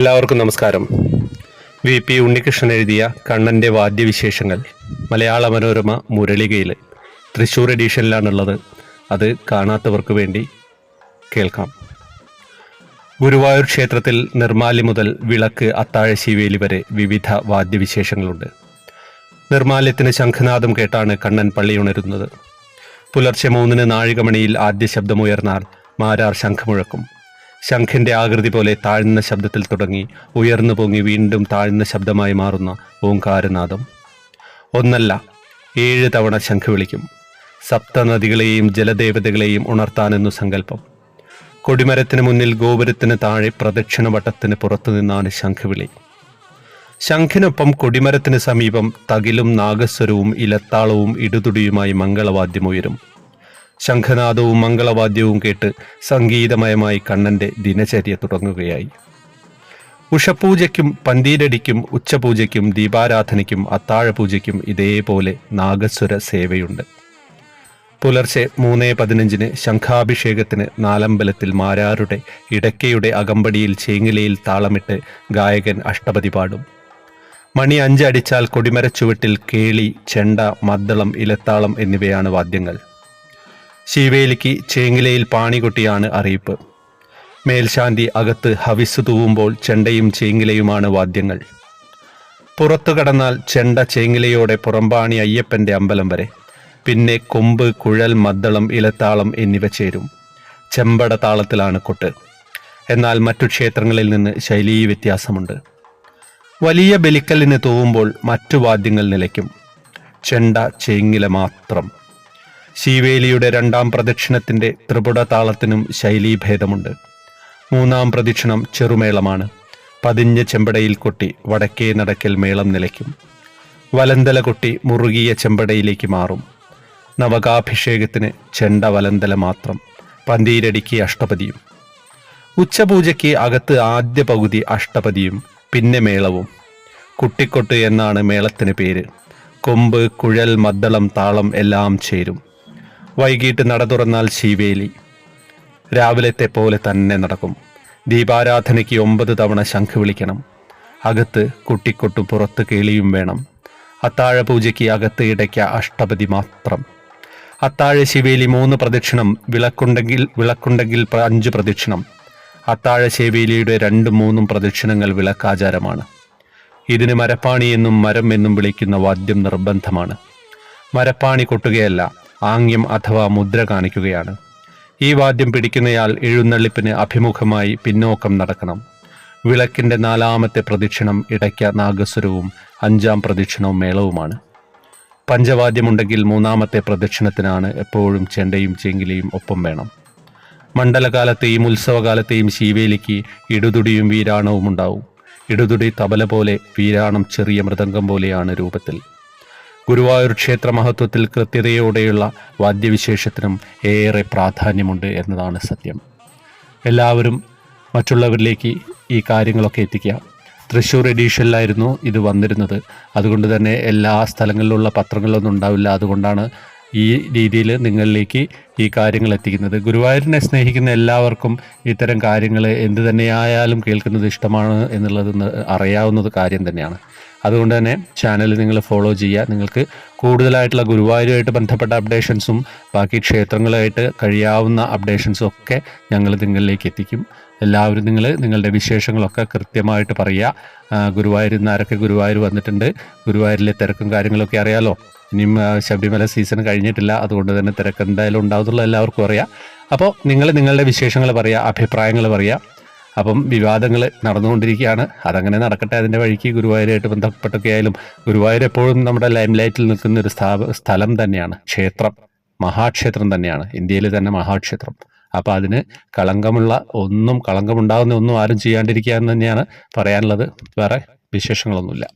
എല്ലാവർക്കും നമസ്കാരം. വി ഉണ്ണികൃഷ്ണൻ എഴുതിയ കണ്ണൻ്റെ വാദ്യവിശേഷങ്ങൾ മലയാള മനോരമ മുരളികയിൽ തൃശ്ശൂർ എഡീഷനിലാണുള്ളത്. അത് കാണാത്തവർക്ക് വേണ്ടി കേൾക്കാം. ഗുരുവായൂർ ക്ഷേത്രത്തിൽ നിർമ്മാല്യം മുതൽ വിളക്ക് അത്താഴ ശീവേലി വരെ വിവിധ വാദ്യവിശേഷങ്ങളുണ്ട്. നിർമ്മാല്യത്തിന് ശംഖനാദം കേട്ടാണ് കണ്ണൻ പള്ളിയുണരുന്നത്. പുലർച്ചെ 3 നാഴികമണിയിൽ ആദ്യ ശബ്ദമുയർന്നാൽ മാരാർ ശംഖമുഴക്കും. ശംഖിന്റെ ആകൃതി പോലെ താഴ്ന്ന ശബ്ദത്തിൽ തുടങ്ങി ഉയർന്നു പൊങ്ങി വീണ്ടും താഴ്ന്ന ശബ്ദമായി മാറുന്ന ഓംകാരനാദം. ഒന്നല്ല 7 തവണ ശംഖ് വിളിക്കും. സപ്തനദികളെയും ജലദേവതകളെയും ഉണർത്താനെന്നു സങ്കല്പം. കൊടിമരത്തിന് മുന്നിൽ ഗോപുരത്തിന് താഴെ പ്രദക്ഷിണ വട്ടത്തിന് പുറത്തു നിന്നാണ് ശംഖുവിളി. ശംഖിനൊപ്പം കൊടിമരത്തിന് സമീപം തകിലും നാഗസ്വരവും ഇലത്താളവും ഇടുതുടിയുമായി മംഗളവാദ്യമുയരും. ശംഖനാദവും മംഗളവാദ്യവും കേട്ട് സംഗീതമയമായി കണ്ണൻ്റെ ദിനചര്യ തുടങ്ങുകയായി. ഉഷപൂജയ്ക്കും പന്തീരടിക്കും ഉച്ചപൂജയ്ക്കും ദീപാരാധനയ്ക്കും അത്താഴപൂജയ്ക്കും ഇതേപോലെ നാഗസ്വര സേവയുണ്ട്. പുലർച്ചെ 3:15 ശംഖാഭിഷേകത്തിന് നാലമ്പലത്തിൽ മാരാരുടെ ഇടയ്ക്കയുടെ അകമ്പടിയിൽ ചേങ്ങിലയിൽ താളമിട്ട് ഗായകൻ അഷ്ടപതി പാടും. മണി 5 അടിച്ചാൽ കൊടിമരച്ചുവട്ടിൽ കേളി, ചെണ്ട, മദ്ദളം, ഇലത്താളം എന്നിവയാണ് വാദ്യങ്ങൾ. ശീവേലിക്ക് ചേങ്ങിലയിൽ പാണികൊട്ടിയാണ് അറിയിപ്പ്. മേൽശാന്തി അകത്ത് ഹവിസ് തൂവുമ്പോൾ ചെണ്ടയും ചേങ്ങിലയുമാണ് വാദ്യങ്ങൾ. പുറത്തു കടന്നാൽ ചെണ്ട ചേങ്ങിലയോടെ പുറമ്പാണി അയ്യപ്പൻ്റെ അമ്പലം വരെ. പിന്നെ കൊമ്പ്, കുഴൽ, മദ്ദളം, ഇലത്താളം എന്നിവ ചേരും. ചെമ്പട താളത്തിലാണ് കൊട്ട്. എന്നാൽ മറ്റു ക്ഷേത്രങ്ങളിൽ നിന്ന് ശൈലീ വ്യത്യാസമുണ്ട്. വലിയ ബലിക്കല്ലിന് തൂവുമ്പോൾ മറ്റു വാദ്യങ്ങൾ നിലയ്ക്കും. ചെണ്ട, ചേങ്ങില മാത്രം. ശീവേലിയുടെ 2ാം പ്രദക്ഷിണത്തിൻ്റെ ത്രിപുട താളത്തിനും ശൈലീഭേദമുണ്ട്. 3ാം പ്രദക്ഷിണം ചെറുമേളമാണ്. പതിഞ്ഞ ചെമ്പടയിൽ കൊട്ടി വടക്കേ നടക്കൽ മേളം നിലയ്ക്കും. വലന്തല കൊട്ടി മുറുകിയ ചെമ്പടയിലേക്ക് മാറും. നവകാഭിഷേകത്തിന് ചെണ്ട വലന്തല മാത്രം. പന്തീരടിക്ക് അഷ്ടപതിയും. ഉച്ചപൂജയ്ക്ക് അകത്ത് ആദ്യ പകുതി അഷ്ടപതിയും പിന്നെ മേളവും. കുട്ടിക്കൊട്ട് എന്നാണ് മേളത്തിന് പേര്. കൊമ്പ്, കുഴൽ, മദ്ദളം, താളം എല്ലാം ചേരും. വൈകിട്ട് നട തുറന്നാൽ ശീവേലി രാവിലത്തെ പോലെ തന്നെ നടക്കും. ദീപാരാധനയ്ക്ക് 9 തവണ ശംഖ് വിളിക്കണം. അകത്ത് കുട്ടിക്കൊട്ടും പുറത്ത് കേളിയും വേണം. അത്താഴ പൂജയ്ക്ക് അകത്ത് ഇടയ്ക്ക അഷ്ടപതി മാത്രം. അത്താഴ ശിവേലി 3 പ്രദക്ഷിണം. വിളക്കുണ്ടെങ്കിൽ 5 പ്രദക്ഷിണം. അത്താഴ ശിവേലിയുടെ 2, 3 പ്രദക്ഷിണങ്ങൾ വിളക്കാചാരമാണ്. ഇതിന് മരപ്പാണി എന്നും മരം എന്നും വിളിക്കുന്ന വാദ്യം നിർബന്ധമാണ്. മരപ്പാണി കൊട്ടുകയല്ല, ആംഗ്യം അഥവാ മുദ്ര കാണിക്കുകയാണ്. ഈ വാദ്യം പിടിക്കുന്നയാൾ എഴുന്നള്ളിപ്പിന് അഭിമുഖമായി പിന്നോക്കം നടക്കണം. വിളക്കിൻ്റെ 4ാമത്തെ പ്രദക്ഷിണം ഇടയ്ക്ക നാഗസ്വരവും 5ാം പ്രദക്ഷിണവും മേളവുമാണ്. പഞ്ചവാദ്യമുണ്ടെങ്കിൽ 3ാമത്തെ പ്രദക്ഷിണത്തിനാണ് എപ്പോഴും ചെണ്ടയും ചേങ്കിലയും ഒപ്പം വേണം. മണ്ഡലകാലത്തെയും ഉത്സവകാലത്തെയും ശീവേലിക്ക് ഇടുതുടിയും വീരാണവും ഉണ്ടാവും. ഇടുതുടി തബല പോലെ, വീരാണം ചെറിയ മൃദംഗം പോലെയാണ് രൂപത്തിൽ. ഗുരുവായൂർ ക്ഷേത്ര മഹത്വത്തിൽ കൃത്യതയോടെയുള്ള വാദ്യവിശേഷത്തിനും ഏറെ പ്രാധാന്യമുണ്ട് എന്നതാണ് സത്യം. എല്ലാവരും മറ്റുള്ളവരിലേക്ക് ഈ കാര്യങ്ങളൊക്കെ എത്തിക്കുക. തൃശ്ശൂർ എഡീഷനിലായിരുന്നു ഇത് വന്നിരുന്നത്. അതുകൊണ്ട് തന്നെ എല്ലാ സ്ഥലങ്ങളിലുള്ള പത്രങ്ങളിലൊന്നും ഉണ്ടാവില്ല. അതുകൊണ്ടാണ് ഈ രീതിയിൽ നിങ്ങളിലേക്ക് ഈ കാര്യങ്ങൾ എത്തിക്കുന്നത്. ഗുരുവായൂരിനെ സ്നേഹിക്കുന്ന എല്ലാവർക്കും ഇത്തരം കാര്യങ്ങൾ എന്ത് തന്നെയായാലും കേൾക്കുന്നത് ഇഷ്ടമാണ് എന്നുള്ളത് അറിയാവുന്നത് കാര്യം തന്നെയാണ്. അതുകൊണ്ട് തന്നെ ചാനൽ നിങ്ങൾ ഫോളോ ചെയ്യുക. നിങ്ങൾക്ക് കൂടുതലായിട്ടുള്ള ഗുരുവായൂരുമായിട്ട് ബന്ധപ്പെട്ട അപ്ഡേഷൻസും ബാക്കി ക്ഷേത്രങ്ങളുമായിട്ട് കഴിയാവുന്ന അപ്ഡേഷൻസും ഒക്കെ ഞങ്ങൾ നിങ്ങളിലേക്ക് എത്തിക്കും. എല്ലാവരും നിങ്ങളുടെ വിശേഷങ്ങളൊക്കെ കൃത്യമായിട്ട് പറയുക. ഗുരുവായൂരിൽ നിന്ന് ആരൊക്കെ ഗുരുവായൂർ വന്നിട്ടുണ്ട്, ഗുരുവായൂരിലെ തിരക്കും കാര്യങ്ങളൊക്കെ അറിയാലോ. ഇനിയും ശബരിമല സീസൺ കഴിഞ്ഞിട്ടില്ല. അതുകൊണ്ട് തന്നെ തിരക്ക് എന്തായാലും ഉണ്ടാകുന്നുള്ള എല്ലാവർക്കും അറിയാം. അപ്പോൾ നിങ്ങളുടെ വിശേഷങ്ങൾ പറയുക, അഭിപ്രായങ്ങൾ പറയുക. അപ്പം വിവാദങ്ങൾ നടന്നുകൊണ്ടിരിക്കുകയാണ്. അതങ്ങനെ നടക്കട്ടെ. അതിൻ്റെ വഴിക്ക് ഗുരുവായൂരായിട്ട് ബന്ധപ്പെട്ടൊക്കെ ആയാലും ഗുരുവായൂർ എപ്പോഴും നമ്മുടെ ലൈം ലൈറ്റിൽ നിൽക്കുന്ന ഒരു സ്ഥലം തന്നെയാണ്. ക്ഷേത്രം മഹാക്ഷേത്രം തന്നെയാണ്, ഇന്ത്യയിൽ തന്നെ മഹാക്ഷേത്രം. അപ്പോൾ അതിന് കളങ്കമുണ്ടാകുന്ന ഒന്നും ആരും ചെയ്യാണ്ടിരിക്കുക എന്ന് തന്നെയാണ് പറയാനുള്ളത്. വേറെ വിശേഷങ്ങളൊന്നുമില്ല.